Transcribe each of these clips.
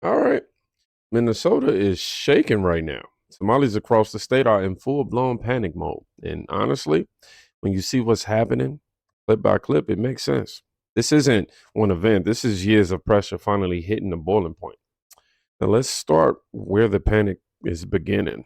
All right. Minnesota is shaking right now. Somalis across the state are in full blown panic mode. And honestly, when you see what's happening clip by clip, it makes sense. This isn't one event, this is years of pressure finally hitting the boiling point. Now, let's start where the panic is beginning.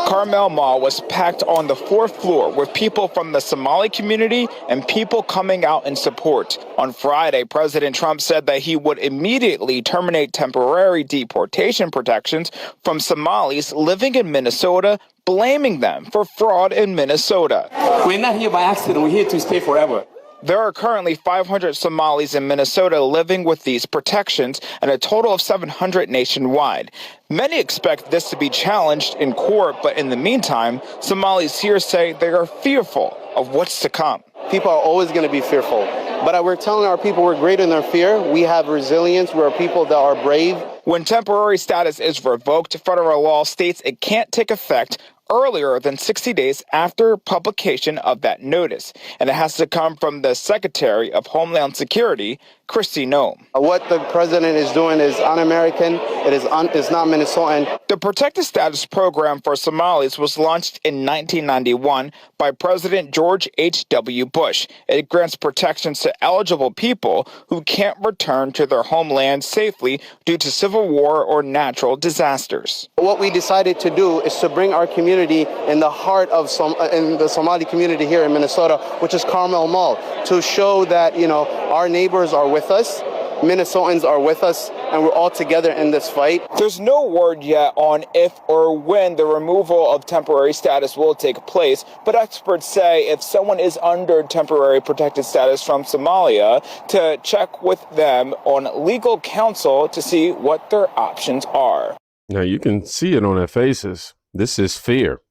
Carmel Mall was packed on the fourth floor with people from the Somali community and people coming out in support. On Friday, President Trump said that he would immediately terminate temporary deportation protections from Somalis living in Minnesota, blaming them for fraud in Minnesota. We're not here by accident. We're here to stay forever. There are currently 500 Somalis in Minnesota living with these protections and a total of 700 nationwide. Many expect this to be challenged in court, but in the meantime, Somalis here say they are fearful of what's to come. People are always going to be fearful, but we're telling our people we're greater than their fear. We have resilience. We're people that are brave. When temporary status is revoked, federal law states it can't take effect earlier than 60 days after publication of that notice. And it has to come from the Secretary of Homeland Security, Kristi Noem. What the president is doing is un-American. It's not Minnesotan. The Protected Status Program for Somalis was launched in 1991 by President George H.W. Bush. It grants protections to eligible people who can't return to their homeland safely due to civil war or natural disasters. What we decided to do is to bring our community in the heart of in the Somali community here in Minnesota, which is Carmel Mall, to show that, our neighbors are with us, Minnesotans are with us, and we're all together in this fight. There's no word yet on if or when the removal of temporary status will take place, but experts say if someone is under temporary protected status from Somalia, to check with them on legal counsel to see what their options are. Now, you can see it on their faces. This is fear,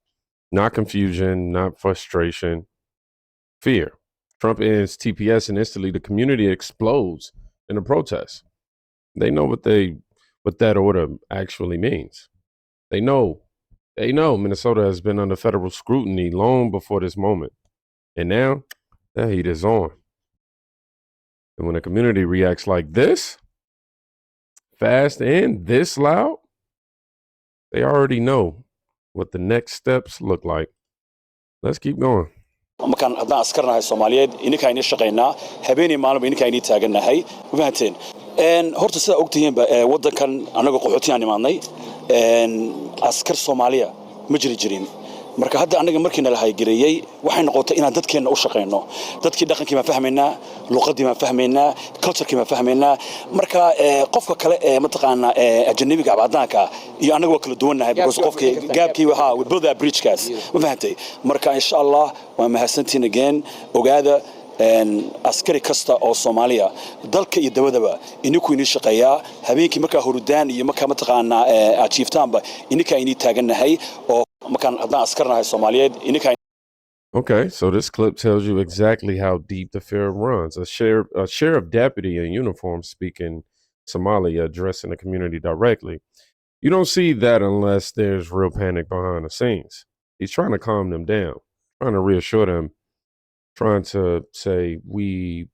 not confusion, not frustration, fear. Trump ends TPS and instantly the community explodes in a protest. They know what that order actually means. They know Minnesota has been under federal scrutiny long before this moment. And now the heat is on. And when a community reacts like this, fast and this loud, they already know what the next steps look like. Let's keep going. markaan haddaan askarnahay Soomaaliyeed ininkaayni shaqeynaa habeenii maalinba ininkaayni taaganahay fahanteen horta sida ogtihiin wadankan anaga qaxootiyan imaanay askar Soomaaliya ma jirin marka hadda anaga markiina la haygareeyay waxay noqotay inaan dadkeena u shaqeyno dadkii dhaqankii ma fahmeynaa luqadii ma fahmeynaa culture-kii ma fahmeynaa marka qofka kale ma taqaana ajnabiga abadaanka iyo anaga waa kala duwanahay because qofkii gaabkii waxa we build that bridge kaas ma fahantay marka insha Allah waa mahadsantiin again ogaada askari kasta oo Soomaaliya dalka iyo dawladaba inuu inii shaqeeyaa habeenkii marka hurudaan iyo marka ma taqaana achievetaanba ininka inii taaganahay oo Okay, so this clip tells you exactly how deep the fear runs. A sheriff deputy in uniform speaking Somali addressing the community directly. You don't see that unless there's real panic behind the scenes. He's trying to calm them down, trying to reassure them, trying to say, we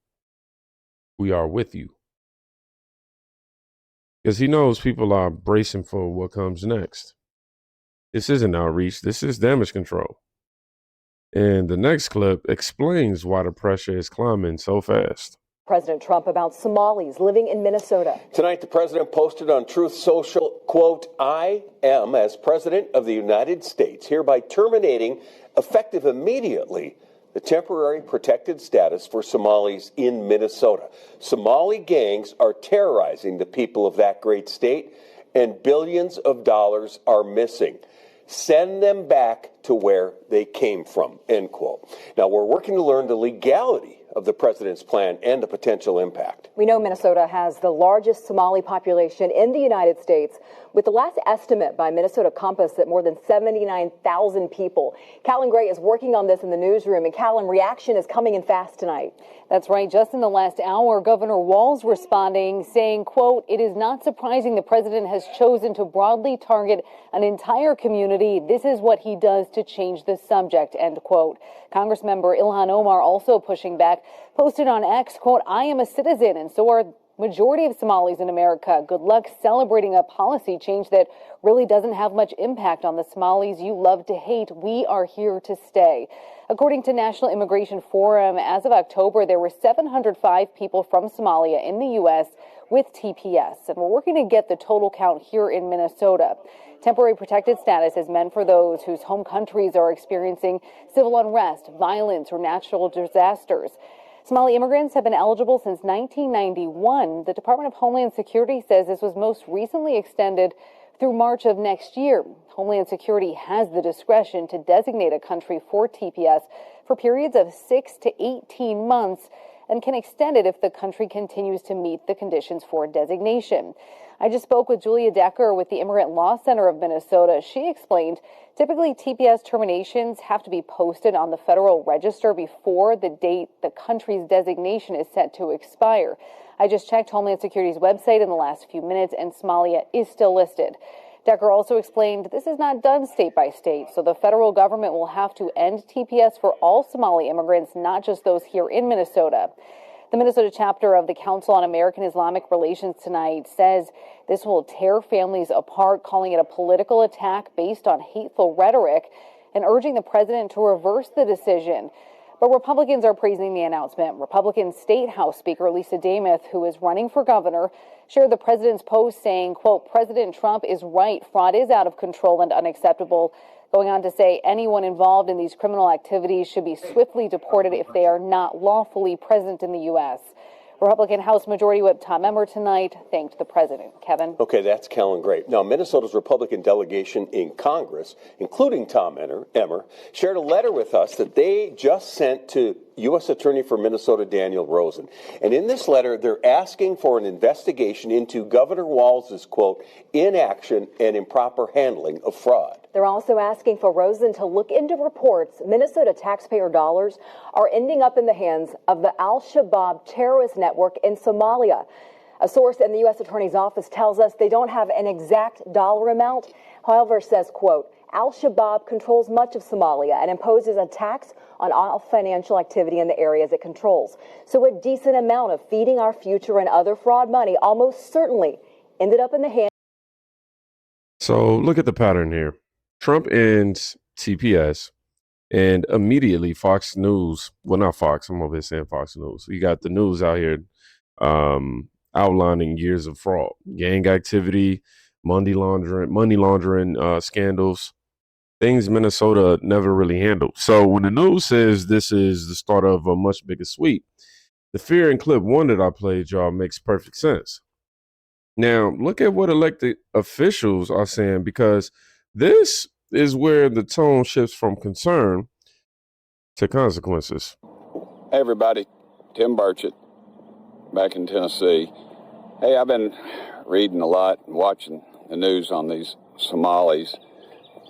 are with you. Because he knows people are bracing for what comes next. This isn't outreach, this is damage control. And the next clip explains why the pressure is climbing so fast. President Trump about Somalis living in Minnesota. Tonight, the president posted on Truth Social, quote, "I am, as president of the United States, hereby terminating, effective immediately, the temporary protected status for Somalis in Minnesota. Somali gangs are terrorizing the people of that great state, and billions of dollars are missing. Send them back to where they came from," end quote. Now, we're working to learn the legality of the president's plan and the potential impact. We know Minnesota has the largest Somali population in the United States, with the last estimate by Minnesota Compass at more than 79,000 people. Callan Gray is working on this in the newsroom, and Callan, reaction is coming in fast tonight. That's right. Just in the last hour, Governor Walz responding, saying, quote, "It is not surprising the president has chosen to broadly target an entire community. This is what he does to change the subject, end quote. Congressmember Ilhan Omar also pushing back, posted on X, quote, I am a citizen and so are majority of Somalis in America. Good luck celebrating a policy change that really doesn't have much impact on the Somalis you love to hate. We are here to stay. According to National Immigration Forum, as of October, there were 705 people from Somalia in the U.S. with TPS, and we're working to get the total count here in Minnesota. Temporary protected status is meant for those whose home countries are experiencing civil unrest, violence, or natural disasters. Somali immigrants have been eligible since 1991. The Department of Homeland Security says this was most recently extended through March of next year. Homeland Security has the discretion to designate a country for TPS for periods of 6 to 18 months and can extend it if the country continues to meet the conditions for designation. I just spoke with Julia Decker with the Immigrant Law Center of Minnesota. She explained typically TPS terminations have to be posted on the Federal Register before the date the country's designation is set to expire. I just checked Homeland Security's website in the last few minutes, and Somalia is still listed. Decker also explained this is not done state by state, so the federal government will have to end TPS for all Somali immigrants, not just those here in Minnesota. The Minnesota chapter of the Council on American Islamic Relations tonight says this will tear families apart, calling it a political attack based on hateful rhetoric and urging the president to reverse the decision. But Republicans are praising the announcement. Republican State House Speaker Lisa Damuth, who is running for governor, shared the president's post saying, quote, President Trump is right. Fraud is out of control and unacceptable. Going on to say anyone involved in these criminal activities should be swiftly deported if they are not lawfully present in the U.S. Republican House Majority Whip Tom Emmer tonight thanked the president. Kevin? Okay, that's Kellen Gray. Now, Minnesota's Republican delegation in Congress, including Tom Emmer, shared a letter with us that they just sent to U.S. Attorney for Minnesota Daniel Rosen. And in this letter, they're asking for an investigation into Governor Walz's, quote, inaction and improper handling of fraud. They're also asking for Rosen to look into reports Minnesota taxpayer dollars are ending up in the hands of the Al-Shabaab terrorist network in Somalia. A source in the U.S. Attorney's Office tells us they don't have an exact dollar amount, however, says, quote, Al-Shabaab controls much of Somalia and imposes a tax on all financial activity in the areas it controls. So a decent amount of feeding our future and other fraud money almost certainly ended up in the hands. So look at the pattern here. Trump ends TPS, and immediately Fox News, well, not Fox, I'm over here saying Fox News. You got the news out here outlining years of fraud, gang activity, money laundering scandals, things Minnesota never really handled. So when the news says this is the start of a much bigger sweep, the fear in clip one that I played, y'all, makes perfect sense. Now, look at what elected officials are saying, because this is where the tone shifts from concern to consequences. Hey, everybody. Tim Burchett, back in Tennessee. Hey, I've been reading a lot and watching the news on these Somalis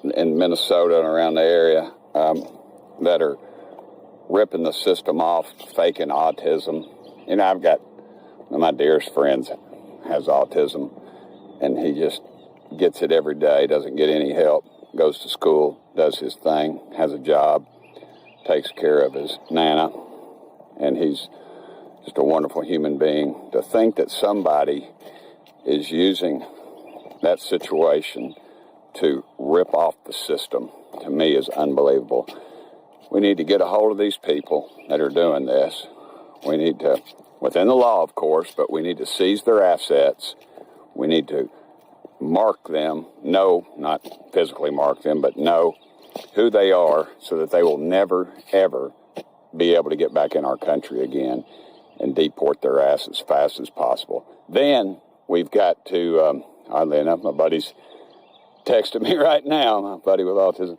in Minnesota and around the area that are ripping the system off, faking autism. You know, I've got one of my dearest friends has autism, and he just gets it every day, doesn't get any help, goes to school, does his thing, has a job, takes care of his Nana, and he's just a wonderful human being. To think that somebody is using that situation to rip off the system, to me, is unbelievable. We need to get a hold of these people that are doing this. We need to, within the law, of course, but we need to seize their assets. We need to mark them, know, not physically mark them, but know who they are so that they will never, ever be able to get back in our country again and deport their ass as fast as possible. Then we've got to, oddly enough, my buddy's texting me right now, my buddy with autism.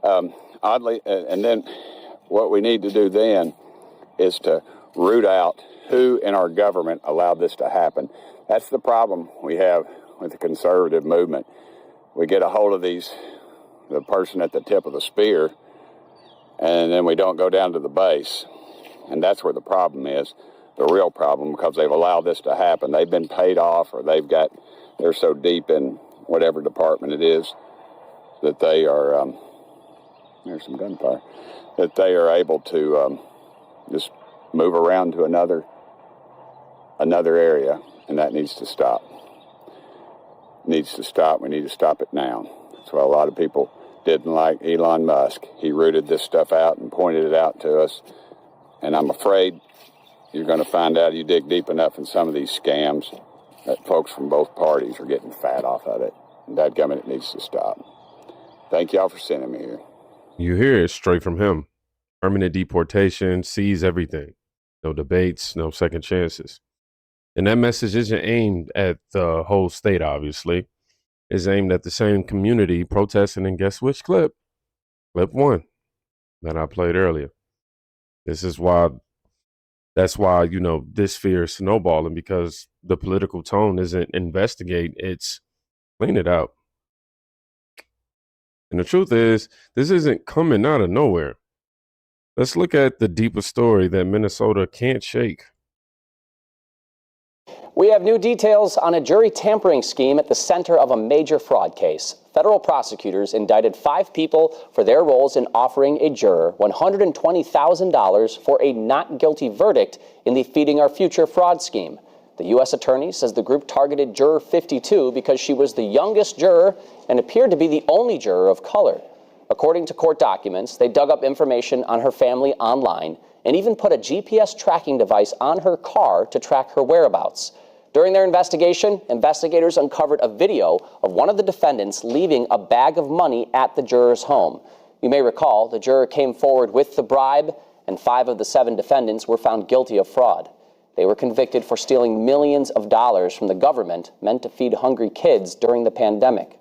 And then what we need to do then is to root out who in our government allowed this to happen. That's the problem we have with the conservative movement. We get a hold of the person at the tip of the spear, and then we don't go down to the base. And that's where the problem is, the real problem, because they've allowed this to happen. They've been paid off, or they're so deep in whatever department it is that they are there's some gunfire, that they are able to just move around to another area, and that needs to stop. Needs to stop. We need to stop it now. That's why a lot of people didn't like Elon Musk. He rooted this stuff out and pointed it out to us, and I'm afraid you're going to find out, you dig deep enough in some of these scams, that folks from both parties are getting fat off of it, and that government needs to stop. Thank y'all for sending me here. You hear it straight from him. Permanent deportation, seize everything. No debates, no second chances. And that message isn't aimed at the whole state, obviously. It's aimed at the same community protesting, and guess which clip? Clip 1 that I played earlier. That's why, this fear is snowballing, because the political tone isn't investigate, it's clean it out. And the truth is, this isn't coming out of nowhere. Let's look at the deeper story that Minnesota can't shake. We have new details on a jury tampering scheme at the center of a major fraud case. Federal prosecutors indicted 5 people for their roles in offering a juror $120,000 for a not guilty verdict in the Feeding Our Future fraud scheme. The U.S. attorney says the group targeted juror 52 because she was the youngest juror and appeared to be the only juror of color. According to court documents, they dug up information on her family online and even put a GPS tracking device on her car to track her whereabouts. During their investigation, investigators uncovered a video of one of the defendants leaving a bag of money at the juror's home. You may recall the juror came forward with the bribe, and 5 of the 7 defendants were found guilty of fraud. They were convicted for stealing millions of dollars from the government meant to feed hungry kids during the pandemic.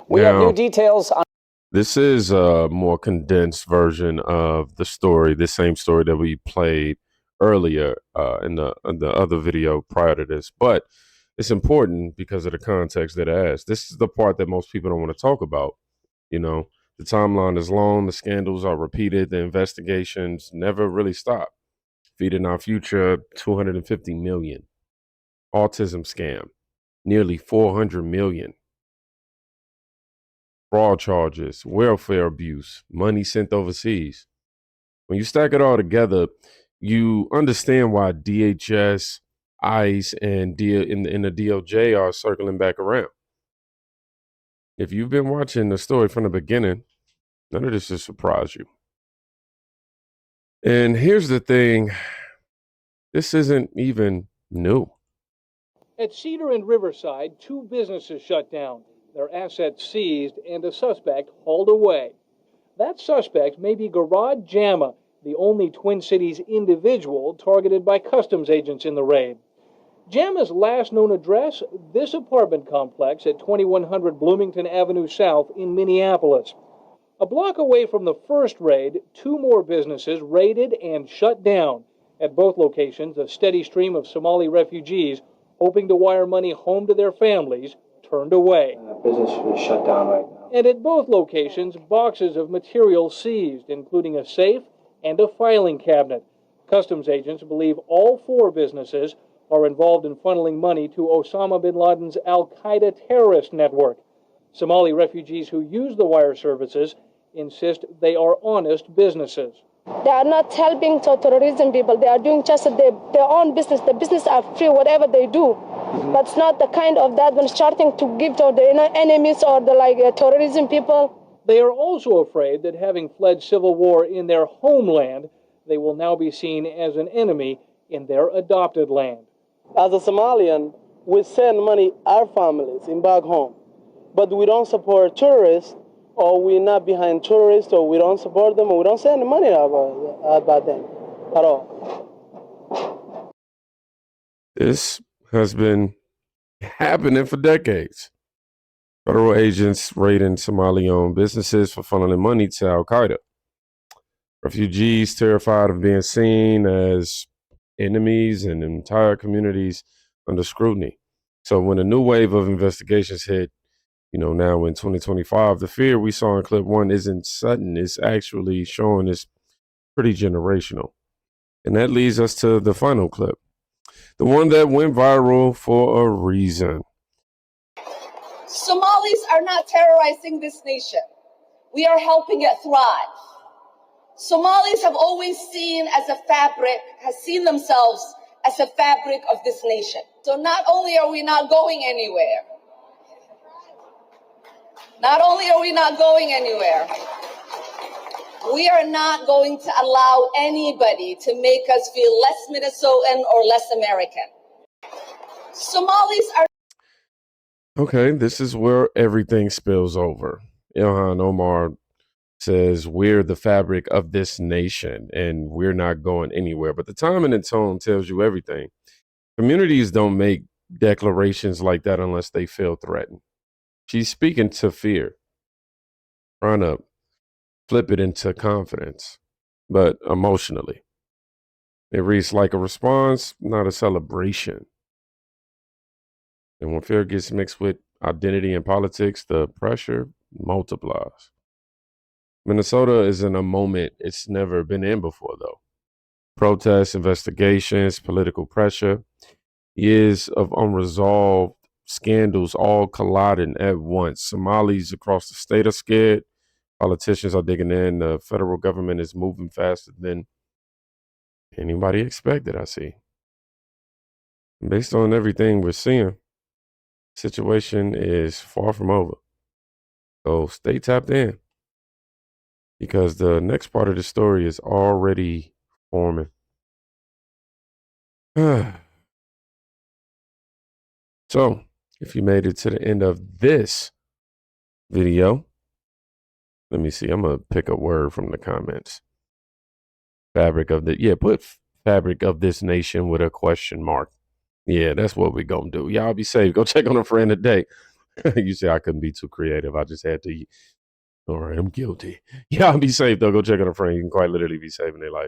We have new details on... This is a more condensed version of the story, the same story that we played earlier in the other video prior to this. But it's important because of the context that it has. This is the part that most people don't want to talk about. The timeline is long, the scandals are repeated, the investigations never really stop. Feeding Our Future, $250 million. Autism scam, nearly $400 million. Fraud charges, welfare abuse, money sent overseas. When you stack it all together, you understand why DHS, ICE, and in the DOJ are circling back around. If you've been watching the story from the beginning, none of this should surprise you. And here's the thing, this isn't even new. At Cedar and Riverside, 2 businesses shut down, their assets seized, and a suspect hauled away. That suspect may be Garad Jama, the only Twin Cities individual targeted by customs agents in the raid. Jama's last known address, this apartment complex at 2100 Bloomington Avenue South in Minneapolis. A block away from the first raid, 2 more businesses raided and shut down. At both locations, a steady stream of Somali refugees hoping to wire money home to their families turned away. Business is shut down right now. And at both locations, boxes of material seized, including a safe and a filing cabinet. Customs agents believe all 4 businesses are involved in funneling money to Osama bin Laden's al-Qaeda terrorist network. Somali refugees who use the wire services insist they are honest businesses. They are not helping terrorism people. They are doing just their own business. The business are free, whatever they do. But it's not the kind of that when starting to give to the enemies or the terrorism people. They are also afraid that having fled civil war in their homeland, they will now be seen as an enemy in their adopted land. As a Somalian, we send money our families in back home, but we don't support tourists, or we're not behind tourists, or we don't support them, or we don't send money about them at all. This has been happening for decades. Federal agents raiding Somali-owned businesses for funneling money to al-Qaeda. Refugees terrified of being seen as enemies and entire communities under scrutiny. So when a new wave of investigations hit, now in 2025, the fear we saw in clip 1 isn't sudden. It's actually showing it's pretty generational. And that leads us to the final clip, the one that went viral for a reason. Somalis are not terrorizing this nation. we are helping it thrive. Somalis have always seen themselves as a fabric of this nation. So not only are we not going anywhere, we are not going to allow anybody to make us feel less Minnesotan or less American. Somalis are... Okay, this is where everything spills over. Ilhan Omar says we're the fabric of this nation and we're not going anywhere. But the timing and tone tells you everything. Communities don't make declarations like that unless they feel threatened. She's speaking to fear, trying to flip it into confidence, but emotionally. It reads like a response, not a celebration. And when fear gets mixed with identity and politics, the pressure multiplies. Minnesota is in a moment it's never been in before, though. Protests, investigations, political pressure, years of unresolved scandals all colliding at once. Somalis across the state are scared. Politicians are digging in. The federal government is moving faster than anybody expected, I see. Based on everything we're seeing, the situation is far from over. So stay tapped in, because the next part of the story is already forming. So, if you made it to the end of this video, let me see. I'm going to pick a word from the comments. Put fabric of this nation with a question mark. Yeah, that's what we're going to do. Y'all be safe. Go check on a friend today. You say I couldn't be too creative. I just had to. All right, I'm guilty. Y'all be safe, though. Go check on a friend. You can quite literally be saving their life.